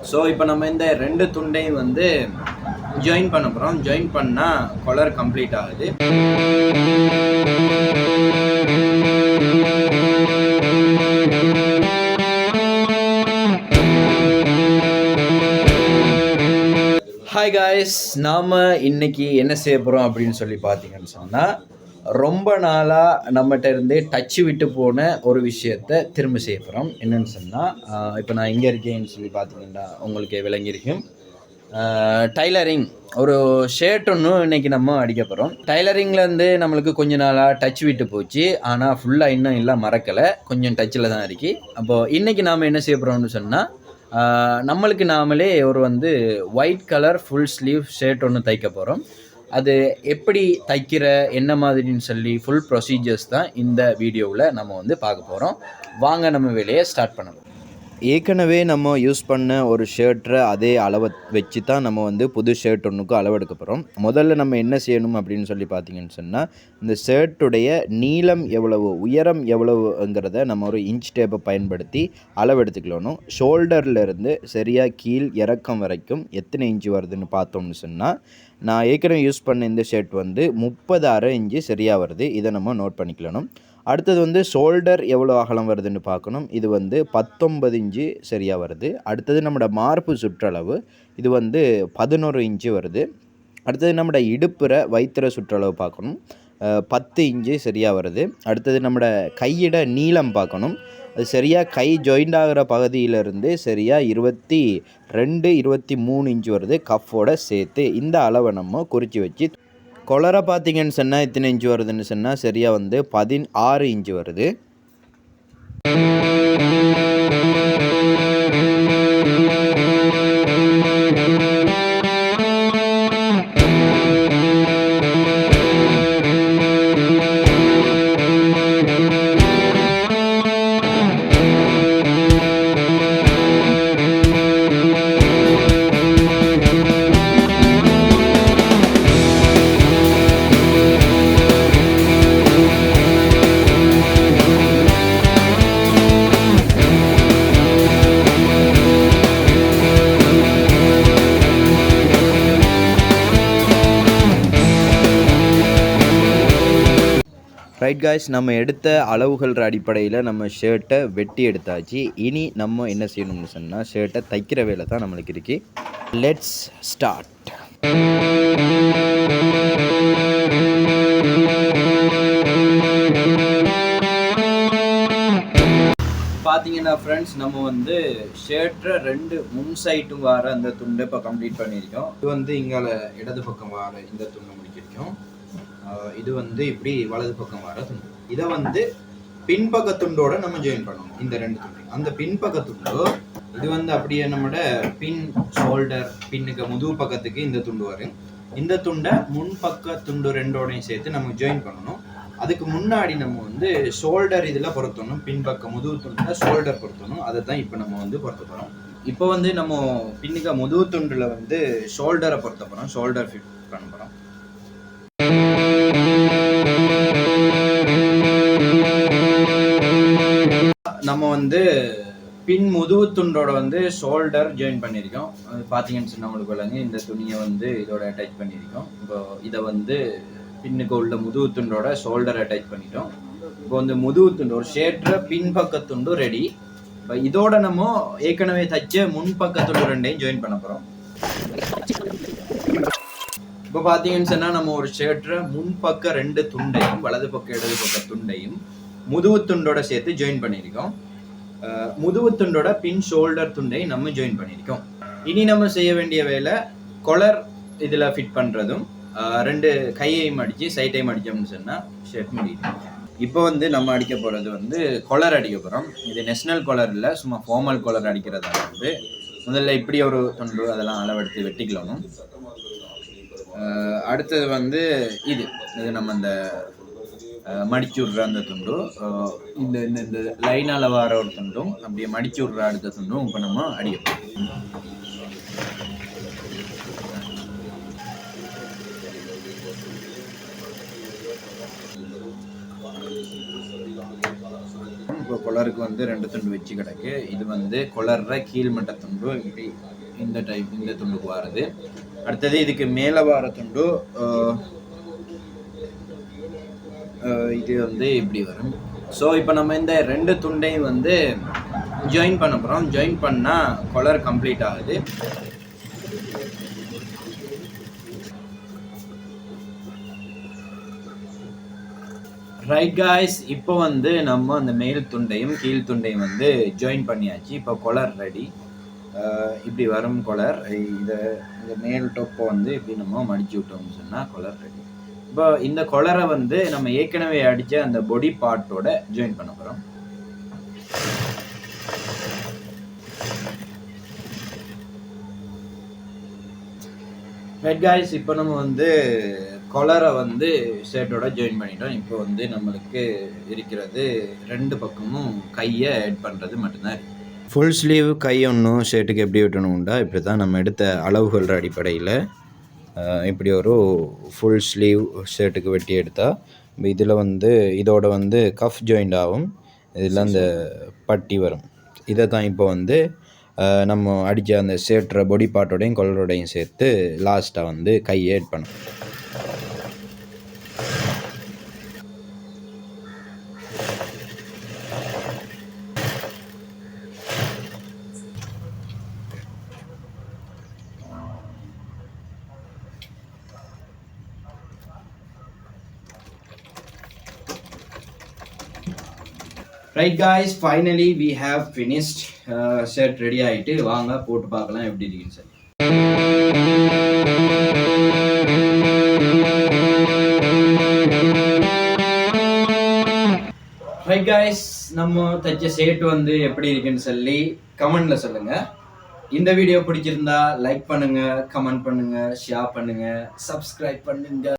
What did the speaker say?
So இப்போ நம்ம இந்த ரெண்டு துண்டையும் வந்து ஜாயின் பண்ண போகிறோம். ஜாயின் பண்ணால் கலர் கம்ப்ளீட் ஆகுது. ஹாய் காய்ஸ், நாம் இன்னைக்கு என்ன செய்ய போகிறோம் அப்படின்னு சொல்லி பார்த்தீங்கன்னு சொன்னால், ரொம்ப நாளாக நம்மகிட்ட இருந்தே டச்சு விட்டு போன ஒரு விஷயத்தை திரும்ப செய்ய போகிறோம். என்னென்னு சொன்னால், இப்போ நான் எங்கே இருக்கேன்னு சொல்லி பார்த்தீங்கன்னா உங்களுக்கு விளங்கியிருக்கும். டைலரிங் ஒரு ஷர்ட் ஒன்று இன்றைக்கி நம்ம அடிக்க போகிறோம். டைலரிங்லேருந்து நம்மளுக்கு கொஞ்ச நாளாக டச் விட்டு போச்சு. ஆனால் ஃபுல்லாக இன்னும் எல்லாம் மறக்கலை, கொஞ்சம் டச்சில் தான் இருக்கு. அப்போது இன்றைக்கி நாம் என்ன செய்ய போகிறோம்னு சொன்னால், நம்மளுக்கு நாமளே ஒரு white colour full sleeve shirt ஒன்று தைக்க போகிறோம். அது எப்படி தைக்கிற என்ன மாதிரின்னு சொல்லி ஃபுல் ப்ரொசீஜர்ஸ் தான் இந்த வீடியோவில் நம்ம பார்க்க போகிறோம். வாங்க நம்ம வேலையை ஸ்டார்ட் பண்ணலாம். ஏற்கனவே நம்ம யூஸ் பண்ண ஒரு ஷர்ட்டை அதே அளவை வச்சு தான் நம்ம புது ஷர்ட் ஒன்றுக்கும் அளவெடுக்க போகிறோம். முதல்ல நம்ம என்ன செய்யணும் அப்படின்னு சொல்லி பார்த்தீங்கன்னு சொன்னால், இந்த ஷர்ட்டுடைய நீளம் எவ்வளவு, உயரம் எவ்வளவுங்கிறத நம்ம ஒரு இன்ச் டேப்பை பயன்படுத்தி அளவெடுத்துக்கணும். ஷோல்டர்லேருந்து சரியாக கீழ் இறக்கம் வரைக்கும் எத்தனை இன்ச்சு வருதுன்னு பார்த்தோம்னு சொன்னால், நான் ஏற்கனவே யூஸ் பண்ண இந்த ஷர்ட் 30.5 இன்ச்சு சரியாக வருது. இதை நம்ம நோட் பண்ணிக்கணும். அடுத்தது ஷோல்டர் எவ்வளோ அகலம் வருதுன்னு பார்க்கணும். இது 19 இன்ச்சு சரியாக வருது. அடுத்தது நம்மளோட மார்பு சுற்றளவு இது 11 இன்ச்சு வருது. அடுத்தது நம்மளோட இடுப்புற வயிற்றுற சுற்றளவு பார்க்கணும். 10 இன்ச்சு சரியாக வருது. அடுத்தது நம்மளோட கையிட நீளம் பார்க்கணும். அது சரியாக கை ஜாயிண்ட் ஆகிற பகுதியிலேருந்து சரியாக 22-23 இன்ச்சு வருது கஃபோட சேர்த்து. இந்த அளவை நம்ம குறித்து வச்சு கொலரை பார்த்தீங்கன்னு சொன்னால் எத்தனை இன்ச்சு வருதுன்னு சொன்னால் சரியாக 16 இன்ச்சு வருது. ரைட் காய்ஸ், நம்ம எடுத்த அளவுகள் அடிப்படையில் நம்ம ஷர்ட்டை வெட்டி எடுத்தாச்சு. இனி நம்ம என்ன செய்யணும்னு சொன்னால், ஷர்ட்டை தைக்கிற வேலை தான் நம்மளுக்கு இருக்கு. Let's start. பார்த்தீங்கன்னா ஃப்ரெண்ட்ஸ், நம்ம ஷர்ட்டை 2 முன் சைட்டும் வர அந்த துண்டை இப்போ கம்ப்ளீட் பண்ணியிருக்கோம். இது இங்கால இடது பக்கம் வர இந்த துண்டை முடிக்கிருக்கோம். இது இப்படி வலது பக்கம் வர துண்டு. இதை பின்பக்க துண்டோட நம்ம ஜாயின் பண்ணணும். இந்த 2 துண்டு, அந்த பின்பக்க துண்டு இது அப்படியே நம்மளோட பின் ஷோல்டர் பின்னுக்கு முதுகு பக்கத்துக்கு இந்த துண்டு வரும். இந்த துண்டை முன்பக்க துண்டு 2ஓடையும் சேர்த்து நம்ம ஜாயின் பண்ணணும். அதுக்கு முன்னாடி நம்ம ஷோல்டர் இதில் பொருத்தணும். பின்பக்க முதுகு துண்டில் ஷோல்டர் பொருத்தணும். அதை தான் இப்போ நம்ம பொருத்த போகிறோம். இப்போ நம்ம பின்னுக்க முதுகு துண்டில் ஷோல்டரை பொருத்த போகிறோம். ஷோல்டர் ஃபிட் பண்ண போகிறோம். நம்ம பின் முதுகு துண்டோட ஷோல்டர் ஜாயின் பண்ணியிருக்கோம். பார்த்தீங்கன்னு சொன்னால் உங்களுக்கு விளங்கு. இந்த துணியை இதோட அட்டாச் பண்ணியிருக்கோம். இப்போ இதை பின்னுக்கு உள்ள முதுகு துண்டோட ஷோல்டர் அட்டாச் பண்ணிட்டோம். இப்போ முதுகு துண்டு ஒரு ஷேர்ட்ற பின்பக்க துண்டு ரெடி. இப்போ இதோட நம்ம ஏற்கனவே தைச்ச முன்பக்க துண்டு 2ஐயும் ஜாயின் பண்ண போகிறோம். இப்போ பார்த்தீங்கன்னு சொன்னால், நம்ம ஒரு ஷர்ட்ற முன்பக்க 2 துண்டையும் வலது பக்கம் இடது பக்க துண்டையும் முதுகு துண்டோட சேர்த்து ஜாயின் பண்ணியிருக்கோம். முதுகு துண்டோட பின் ஷோல்டர் துண்டை நம்ம ஜாயின் பண்ணியிருக்கோம். இனி நம்ம செய்ய வேண்டிய வேலை கொலர் இதில் ஃபிட் பண்ணுறதும் 2 கையையும் அடித்து சைட்டையும் அடித்தோம்னு சொன்னால் ஷர்ட் முடியும். இப்போ நம்ம அடிக்க போகிறது கொலர் அடிக்க போகிறோம். இது நேஷனல் கொலர் இல்லை, சும்மா ஃபார்மல் கொலர் அடிக்கிறதால முதல்ல இப்படி ஒரு துண்டு அதெல்லாம் அளவெடுத்து வெட்டிக்கணும். அடுத்தது இது நம்ம அந்த மடிச்சு விடுற அந்த துண்டு, இந்த இந்த லைனால் வர ஒரு துண்டும் அப்படியே மடிச்சு விடுற அடுத்த துண்டும் இப்போ நம்ம அடிப்போம். இப்போ கொலருக்கு வந்து 2 துண்டு வச்சு கிடக்கு. இது வந்து கொலர்ற கீழ்மட்ட துண்டு, இப்படி இந்த துண்டுக்கு வாருது. அடுத்தது இதுக்கு மேலே வார துண்டு இது வந்து இப்படி வரும். ஸோ இப்போ நம்ம இந்த 2 துண்டையும் வந்து ஜாயின் பண்ண போகிறோம். ஜாயின் பண்ணால் கொலர் கம்ப்ளீட் ஆகுது. ரைட் காய்ஸ், இப்போ வந்து நம்ம அந்த மேல் துண்டையும் கீழ் துண்டையும் வந்து ஜாயின் பண்ணியாச்சு. இப்போ கொலர் ரெடி. இப்படி வரும் கொலர். இந்த மேல் டொப்பை வந்து இப்படி நம்ம மடிச்சு விட்டோம்னு சொன்னால் கொலர் ரெடி. இப்போ இந்த கொலரை வந்து நம்ம ஏற்கனவே அடித்த அந்த பொடி பார்ட்டோட ஜாயின் பண்ண போகிறோம். ரைட் காய்ஸ், இப்போ நம்ம வந்து கொலரை வந்து ஷர்ட்டோட ஜாயின் பண்ணிட்டோம். இப்போ வந்து நம்மளுக்கு இருக்கிறது 2 பக்கமும் கையை ஆட் பண்ணுறது மட்டும்தான் இருக்குது. ஃபுல் ஸ்லீவ் கை ஒன்றும் ஷர்ட்டுக்கு எப்படி வெட்டணும்டா, இப்படி தான் நம்ம எடுத்த அளவுகள் அடிப்படையில் இப்படி ஒரு ஃபுல் ஸ்லீவ் ஷர்ட்டுக்கு வெட்டி எடுத்தால் இதில் வந்து இதோட வந்து கஃப் ஜாயிண்ட் ஆகும். இதில் அந்த பட்டி வரும். இதை தான் இப்போ வந்து நம்ம அடித்த அந்த ஷர்ட்ற பொடி பார்ட்டோடையும் கொலரோடையும் சேர்த்து லாஸ்ட்டாக வந்து கையை ஆட் பண்ணும். Right guys, finally we have finished. Shirt ready ஆகிட்டு வாங்க போட்டு பார்க்கலாம் எப்படி இருக்குன்னு சொல்லி. ரைட் காய்ஸ், நம்ம தைச்ச ஷர்ட் வந்து எப்படி இருக்குன்னு சொல்லி கமெண்ட்ல சொல்லுங்க. இந்த வீடியோ பிடிச்சிருந்தா லைக் பண்ணுங்க, கமெண்ட் பண்ணுங்க, ஷேர் பண்ணுங்க, சப்ஸ்கிரைப் பண்ணுங்க.